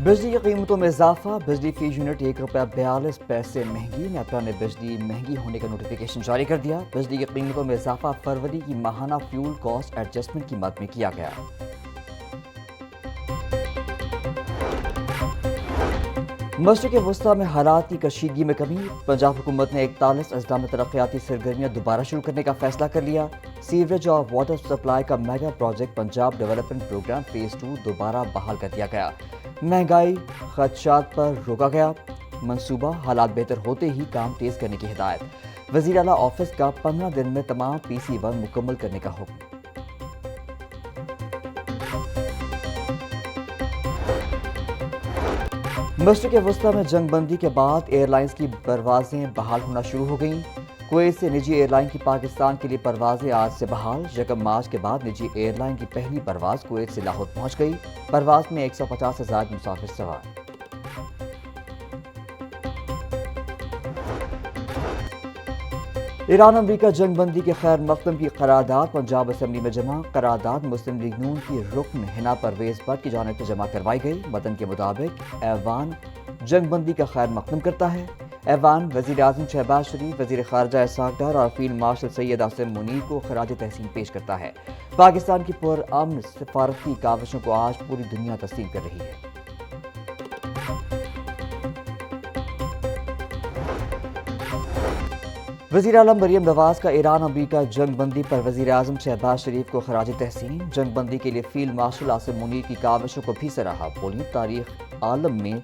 بجلی کی قیمتوں میں اضافہ، بجلی فی یونٹ ₹1.42 مہنگی، نیپرا نے بجلی مہنگی ہونے کا نوٹیفیکیشن جاری کر دیا۔ بجلی کی قیمتوں میں اضافہ فروری کی ماہانہ فیول کاسٹ ایڈجسٹمنٹ کی مد میں کیا گیا۔ مشرق وسطی میں حالات کی کشیدگی میں کمی، پنجاب حکومت نے 41 اضلاع میں ترقیاتی سرگرمیاں دوبارہ شروع کرنے کا فیصلہ کر لیا۔ سیوریج اور واٹر سپلائی کا mega project Punjab development programme phase 2 دوبارہ بحال کر دیا گیا۔ مہنگائی خدشات پر روکا گیا منصوبہ، حالات بہتر ہوتے ہی کام تیز کرنے کی ہدایت۔ وزیر اعلیٰ آفس کا 15 دن میں تمام PC1 مکمل کرنے کا حکم۔ مشرق وسطی میں جنگ بندی کے بعد ایئر لائنز کی پروازیں بحال ہونا شروع ہو گئیں۔ کویت سے نجی ایئر لائن کی پاکستان کے لیے پروازیں آج سے بحال۔ 1 مارچ کے بعد نجی ایئر لائن کی پہلی پرواز کویت سے لاہور پہنچ گئی۔ پرواز میں 150 سے زائد مسافر سوار۔ ایران امریکہ جنگ بندی کے خیر مقدم کی قرارداد پنجاب اسمبلی میں جمع۔ قرارداد مسلم لیگ نون کی رکن حنا پرویز بٹ کی جانب سے جمع کروائی گئی۔ متن کے مطابق ایوان جنگ بندی کا خیر مقدم کرتا ہے۔ ایوان وزیر اعظم شہباز شریف، وزیر خارجہ اسحاق ڈار اور فیلڈ مارشل سید عاصم منیر کو خراج تحسین پیش کرتا ہے۔ پاکستان کی پرامن سفارتی کاوشوں کو آج پوری دنیا تسلیم کر رہی ہے۔ وزیر اعلیٰ مریم نواز کا ایران امریکہ جنگ بندی پر وزیر اعظم شہباز شریف کو خراج تحسین۔ جنگ بندی کے لیے فیلڈ مارشل عاصم منیر کی کاوشوں کو بھی سراہا۔ بولی تاریخ عالم میں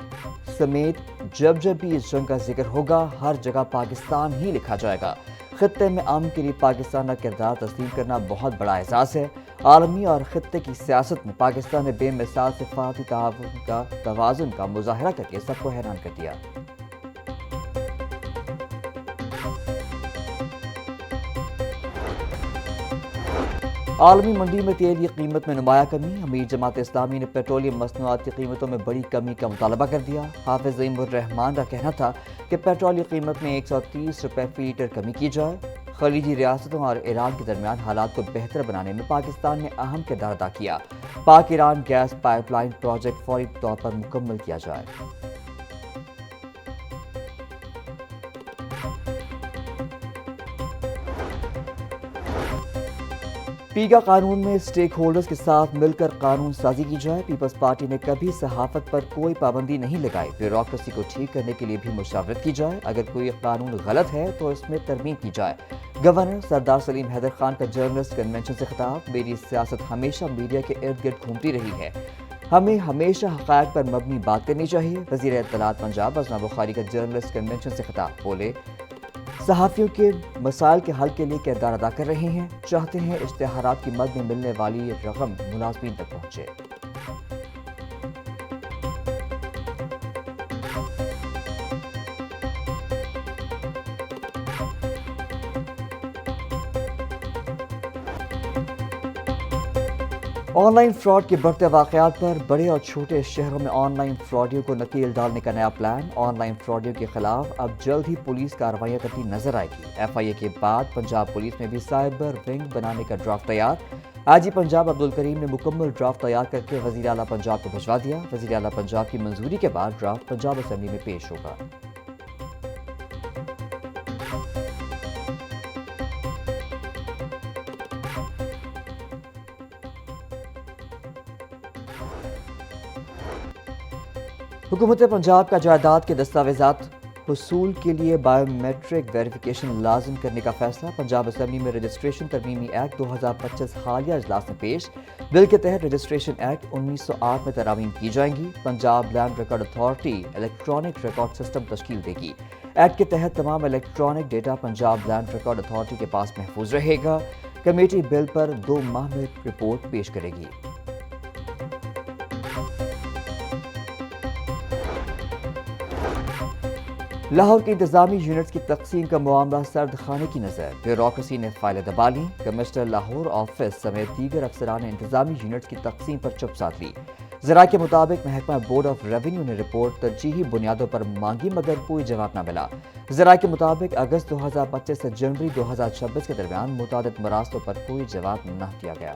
سمیت جب بھی اس جنگ کا ذکر ہوگا ہر جگہ پاکستان ہی لکھا جائے گا۔ خطے میں امن کے لیے پاکستان کا کردار تسلیم کرنا بہت بڑا اعزاز ہے۔ عالمی اور خطے کی سیاست میں پاکستان نے بے مثال سفارتی تعاون کا توازن کا مظاہرہ کر کے سب کو حیران کر دیا۔ عالمی منڈی میں تیل کی قیمت میں نمایاں کمی، امیر جماعت اسلامی نے پیٹرولیم مصنوعات کی قیمتوں میں بڑی کمی کا مطالبہ کر دیا۔ حافظ ظہیم الرحمان کا کہنا تھا کہ پیٹرول کی قیمت میں ₹130 فی لیٹر کمی کی جائے۔ خلیجی ریاستوں اور ایران کے درمیان حالات کو بہتر بنانے میں پاکستان نے اہم کردار ادا کیا۔ Pak Iran gas pipeline project فوری طور پر مکمل کیا جائے۔ پیگا قانون میں اسٹیک ہولڈرز کے ساتھ مل کر قانون سازی کی جائے۔ پیپلز پارٹی نے کبھی صحافت پر کوئی پابندی نہیں لگائی۔ بیوروکریسی کو ٹھیک کرنے کے لیے بھی مشاورت کی جائے۔ اگر کوئی قانون غلط ہے تو اس میں ترمیم کی جائے۔ گورنر سردار سلیم حیدر خان کا جرنلسٹ کنونشن سے خطاب۔ میری سیاست ہمیشہ میڈیا کے ارد گرد گھومتی رہی ہے، ہمیں ہمیشہ حقائق پر مبنی بات کرنی چاہیے۔ وزیر اطلاعات پنجاب ازنا بخاری کا جرنلسٹ کنونشن سے خطاب۔ بولے صحافیوں کے مسائل کے حل کے لیے کردار ادا کر رہے ہیں، چاہتے ہیں اشتہارات کی مد میں ملنے والی رقم ملازمین تک پہنچے۔ آن لائن فراڈ کے بڑھتے واقعات پر بڑے اور چھوٹے شہروں میں آن لائن فراڈیوں کو نکیل ڈالنے کا نیا پلان۔ آن لائن فراڈیوں کے خلاف اب جلد ہی پولیس کارروائیاں کرتی نظر آئے گی۔ FIA کے بعد پنجاب پولیس میں بھی سائبر ونگ بنانے کا ڈرافٹ تیار۔ IG پنجاب عبدالکریم نے مکمل ڈرافٹ تیار کر کے وزیر اعلیٰ پنجاب کو بھجوا دیا۔ وزیر اعلیٰ پنجاب کی منظوری کے بعد ڈرافٹ پنجاب اسمبلی میں پیش ہوگا۔ حکومت پنجاب کا جائیداد کے دستاویزات حصول کے لیے بائیو میٹرک ویریفیکیشن لازم کرنے کا فیصلہ۔ پنجاب اسمبلی میں رجسٹریشن ترمیمی ایکٹ 2025 حالیہ اجلاس میں پیش۔ بل کے تحت رجسٹریشن ایکٹ 1908 میں ترامیم کی جائیں گی۔ Punjab land record authority electronic record system تشکیل دے گی۔ ایکٹ کے تحت تمام electronic data Punjab land record authority کے پاس محفوظ رہے گا۔ کمیٹی بل پر 2 ماہ میں رپورٹ پیش کرے گی۔ لاہور کی انتظامی یونٹس کی تقسیم کا معاملہ سرد خانے کی نظر، بیوروکریسی نے فائلیں دبا لیں۔ کمشنر لاہور آفس سمیت دیگر افسران نے انتظامی یونٹس کی تقسیم پر چپ سادھ لی۔ ذرائع کے مطابق محکمہ بورڈ آف ریونیو نے رپورٹ ترجیحی بنیادوں پر مانگی مگر کوئی جواب نہ ملا۔ ذرائع کے مطابق اگست 2025 سے جنوری 2026 کے درمیان متعدد مراسلوں پر کوئی جواب نہ دیا گیا۔